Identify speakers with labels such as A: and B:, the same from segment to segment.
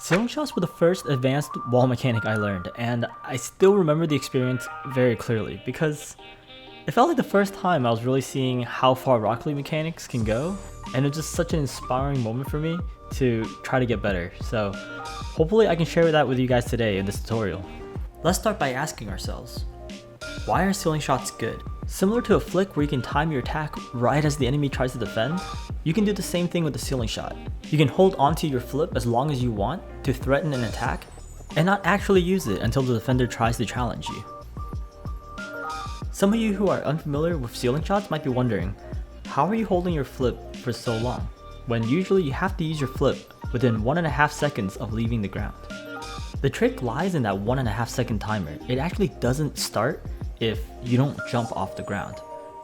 A: Ceiling shots were the first advanced wall mechanic I learned, and I still remember the experience very clearly because it felt like the first time I was really seeing how far Rocket League mechanics can go, and it was just such an inspiring moment for me to try to get better. So hopefully I can share that with you guys today in this tutorial. Let's start by asking ourselves, why are ceiling shots good? Similar to a flick where you can time your attack right as the enemy tries to defend, you can do the same thing with the ceiling shot. You can hold onto your flip as long as you want to threaten an attack, and not actually use it until the defender tries to challenge you. Some of you who are unfamiliar with ceiling shots might be wondering, how are you holding your flip for so long, when usually you have to use your flip within 1.5 seconds of leaving the ground? The trick lies in that 1.5 second timer. It actually doesn't start if you don't jump off the ground.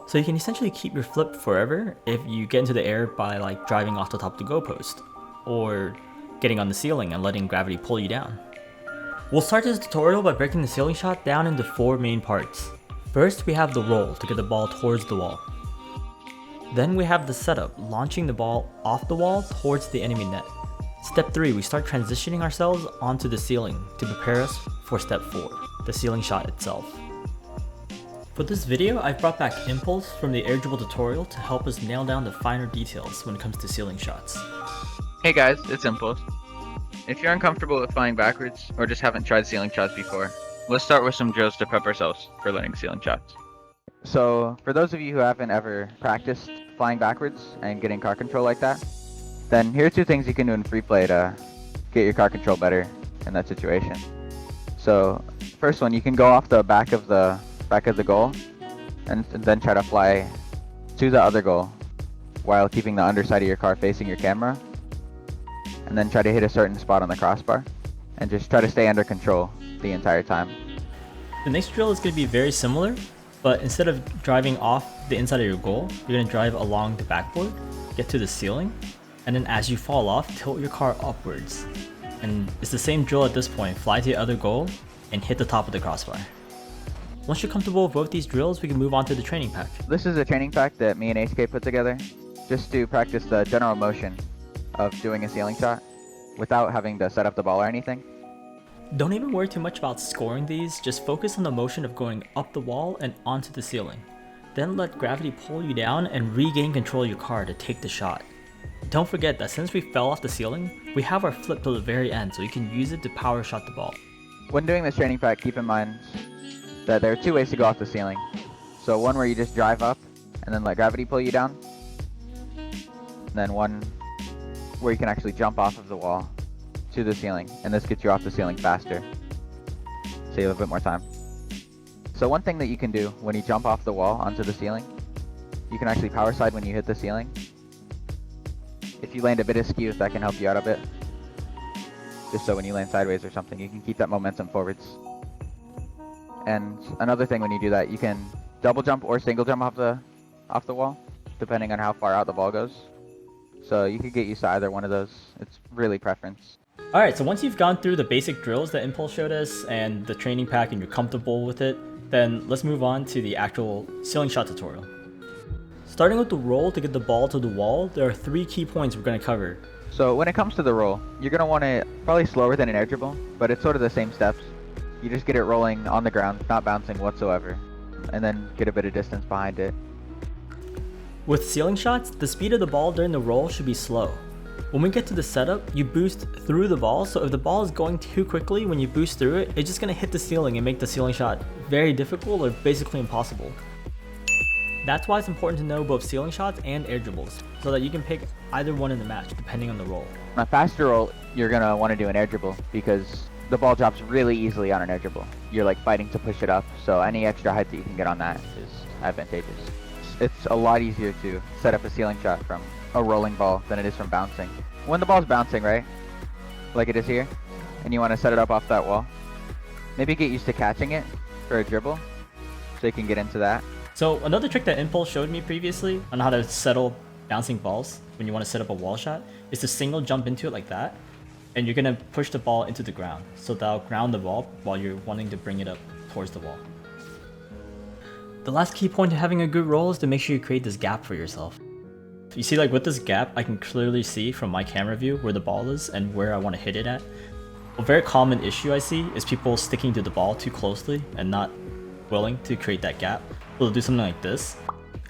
A: So you can essentially keep your flip forever if you get into the air by like driving off the top of the goalpost, or getting on the ceiling and letting gravity pull you down. We'll start this tutorial by breaking the ceiling shot down into 4 main parts. First, we have the roll to get the ball towards the wall. Then we have the setup, launching the ball off the wall towards the enemy net. Step 3, we start transitioning ourselves onto the ceiling to prepare us for step 4, the ceiling shot itself. For this video, I've brought back Impulse from the air dribble tutorial to help us nail down the finer details when it comes to ceiling shots.
B: Hey guys, it's Impulse. If you're uncomfortable with flying backwards, or just haven't tried ceiling shots before, let's start with some drills to prep ourselves for learning ceiling shots.
C: So, for those of you who haven't ever practiced flying backwards and getting car control like that, then here are 2 things you can do in free play to get your car control better in that situation. So, first one, you can go off the back of the goal and then try to fly to the other goal while keeping the underside of your car facing your camera, and then try to hit a certain spot on the crossbar and just try to stay under control the entire time.
A: The next drill is going to be very similar, but instead of driving off the inside of your goal, you're going to drive along the backboard, get to the ceiling, and then as you fall off, tilt your car upwards. And it's the same drill at this point, fly to the other goal and hit the top of the crossbar. Once you're comfortable with both these drills, we can move on to the training pack.
C: This is a training pack that me and HK put together just to practice the general motion of doing a ceiling shot without having to set up the ball or anything.
A: Don't even worry too much about scoring these, just focus on the motion of going up the wall and onto the ceiling. Then let gravity pull you down and regain control of your car to take the shot. Don't forget that since we fell off the ceiling, we have our flip till the very end, so you can use it to power shot the ball.
C: When doing this training pack, keep in mind that there are 2 ways to go off the ceiling. So one where you just drive up and then let gravity pull you down, and then one where you can actually jump off of the wall to the ceiling, and this gets you off the ceiling faster, so you have a bit more time. So one thing that you can do when you jump off the wall onto the ceiling, you can actually power slide when you hit the ceiling. If you land a bit askew, that can help you out a bit, just so when you land sideways or something, you can keep that momentum forwards. And another thing, when you do that, you can double jump or single jump off the wall, depending on how far out the ball goes. So you could get used to either one of those. It's really preference.
A: Alright, so once you've gone through the basic drills that Impulse showed us and the training pack and you're comfortable with it, then let's move on to the actual ceiling shot tutorial. Starting with the roll to get the ball to the wall, there are 3 key points we're going to cover.
C: So when it comes to the roll, you're going to want it probably slower than an air dribble, but it's sort of the same steps. You just get it rolling on the ground, not bouncing whatsoever, and then get a bit of distance behind it.
A: With ceiling shots, the speed of the ball during the roll should be slow. When we get to the setup, you boost through the ball, so if the ball is going too quickly when you boost through it, it's just going to hit the ceiling and make the ceiling shot very difficult or basically impossible. That's why it's important to know both ceiling shots and air dribbles, so that you can pick either one in the match depending on the roll.
C: On a faster roll, you're going to want to do an air dribble because the ball drops really easily on an air dribble. You're like fighting to push it up, so any extra height that you can get on that is advantageous. It's a lot easier to set up a ceiling shot from a rolling ball than it is from bouncing. When the ball's bouncing, right, like it is here, and you want to set it up off that wall, maybe get used to catching it for a dribble, so you can get into that.
A: So another trick that Impulse showed me previously on how to settle bouncing balls when you want to set up a wall shot is to single jump into it like that, and you're going to push the ball into the ground, so that'll ground the ball while you're wanting to bring it up towards the wall. The last key point to having a good roll is to make sure you create this gap for yourself. You see, like with this gap, I can clearly see from my camera view where the ball is and where I want to hit it at. A very common issue I see is people sticking to the ball too closely and not willing to create that gap. They'll do something like this.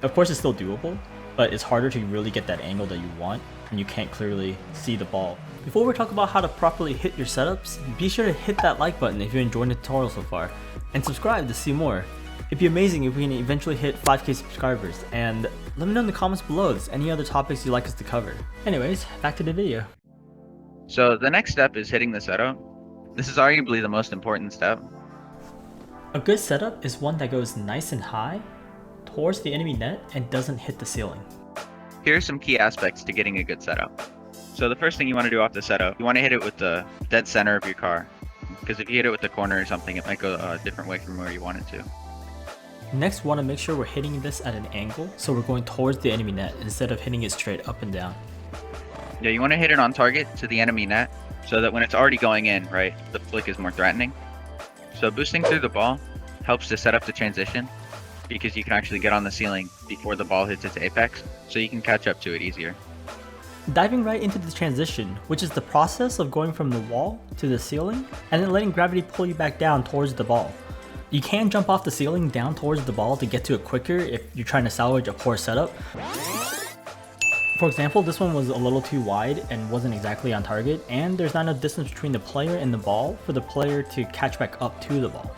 A: Of course, it's still doable, but it's harder to really get that angle that you want and you can't clearly see the ball. Before we talk about how to properly hit your setups, be sure to hit that like button if you're enjoying the tutorial so far, and subscribe to see more. It'd be amazing if we can eventually hit 5k subscribers, and let me know in the comments below if there's any other topics you'd like us to cover. Anyways, back to the video.
B: So the next step is hitting the setup. This is arguably the most important step.
A: A good setup is one that goes nice and high towards the enemy net and doesn't hit the ceiling.
B: Here are some key aspects to getting a good setup. So the first thing you want to do off the setup, you want to hit it with the dead center of your car. Because if you hit it with the corner or something, it might go a different way from where you want it to.
A: Next, we want to make sure we're hitting this at an angle, so we're going towards the enemy net instead of hitting it straight up and down.
B: Yeah, you want to hit it on target to the enemy net, so that when it's already going in, right, the flick is more threatening. So boosting through the ball helps to set up the transition, because you can actually get on the ceiling before the ball hits its apex, so you can catch up to it easier.
A: Diving right into the transition, which is the process of going from the wall to the ceiling, and then letting gravity pull you back down towards the ball. You can jump off the ceiling down towards the ball to get to it quicker if you're trying to salvage a poor setup. For example, this one was a little too wide and wasn't exactly on target, and there's not enough distance between the player and the ball for the player to catch back up to the ball.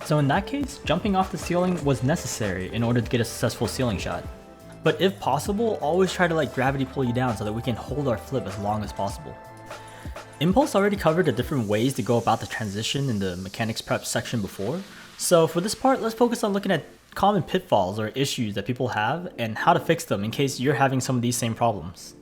A: So in that case, jumping off the ceiling was necessary in order to get a successful ceiling shot. But if possible, always try to let gravity pull you down so that we can hold our flip as long as possible. Impulse already covered the different ways to go about the transition in the mechanics prep section before, so for this part, let's focus on looking at common pitfalls or issues that people have and how to fix them in case you're having some of these same problems.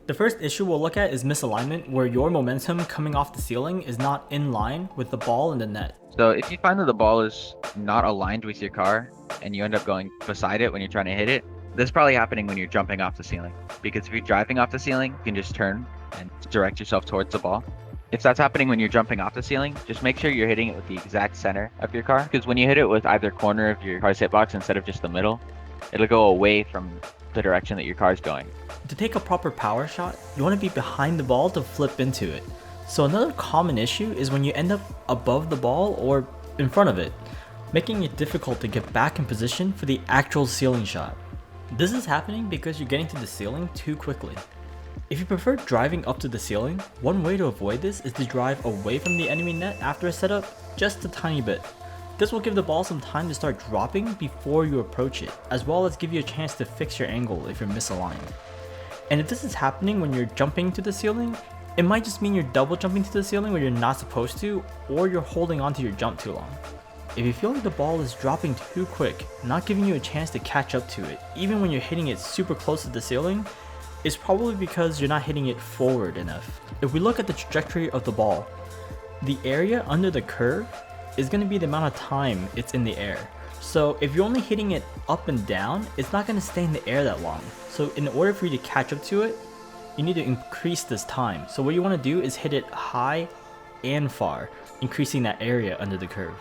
A: The first issue we'll look at is misalignment, where your momentum coming off the ceiling is not in line with the ball and the net.
C: So if you find that the ball is not aligned with your car and you end up going beside it when you're trying to hit it, this is probably happening when you're jumping off the ceiling. Because if you're driving off the ceiling, you can just turn and direct yourself towards the ball. If that's happening when you're jumping off the ceiling, just make sure you're hitting it with the exact center of your car. Because when you hit it with either corner of your car's hitbox instead of just the middle, it'll go away from the direction that your car's going.
A: To take a proper power shot, you want to be behind the ball to flip into it. So another common issue is when you end up above the ball or in front of it, making it difficult to get back in position for the actual ceiling shot. This is happening because you're getting to the ceiling too quickly. If you prefer driving up to the ceiling, one way to avoid this is to drive away from the enemy net after a setup just a tiny bit. This will give the ball some time to start dropping before you approach it, as well as give you a chance to fix your angle if you're misaligned. And if this is happening when you're jumping to the ceiling, it might just mean you're double jumping to the ceiling when you're not supposed to, or you're holding onto your jump too long. If you feel like the ball is dropping too quick, not giving you a chance to catch up to it, even when you're hitting it super close to the ceiling, it's probably because you're not hitting it forward enough. If we look at the trajectory of the ball, the area under the curve is going to be the amount of time it's in the air. So if you're only hitting it up and down, it's not going to stay in the air that long. So in order for you to catch up to it, you need to increase this time. So what you want to do is hit it high and far, increasing that area under the curve.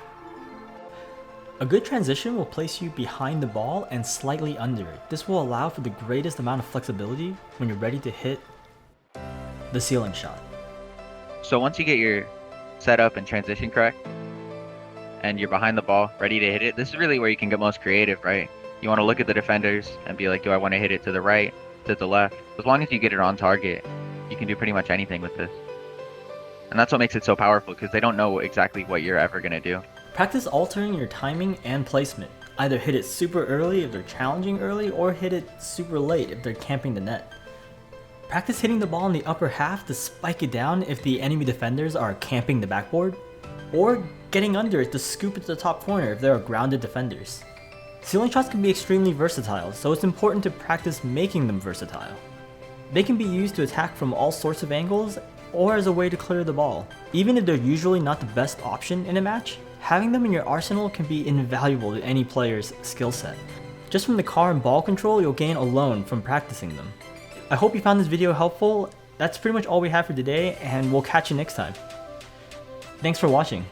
A: A good transition will place you behind the ball and slightly under it. This will allow for the greatest amount of flexibility when you're ready to hit the ceiling shot.
B: So once you get your setup and transition correct, and you're behind the ball, ready to hit it, this is really where you can get most creative, right? You want to look at the defenders and be like, do I want to hit it to the right, to the left? As long as you get it on target, you can do pretty much anything with this. And that's what makes it so powerful, because they don't know exactly what you're ever going to do.
A: Practice altering your timing and placement. Either hit it super early if they're challenging early, or hit it super late if they're camping the net. Practice hitting the ball in the upper half to spike it down if the enemy defenders are camping the backboard, or getting under it to scoop it to the top corner if there are grounded defenders. Ceiling shots can be extremely versatile, so it's important to practice making them versatile. They can be used to attack from all sorts of angles, or as a way to clear the ball. Even if they're usually not the best option in a match, having them in your arsenal can be invaluable to any player's skill set. Just from the car and ball control you'll gain alone from practicing them. I hope you found this video helpful. That's pretty much all we have for today, and we'll catch you next time. Thanks for watching.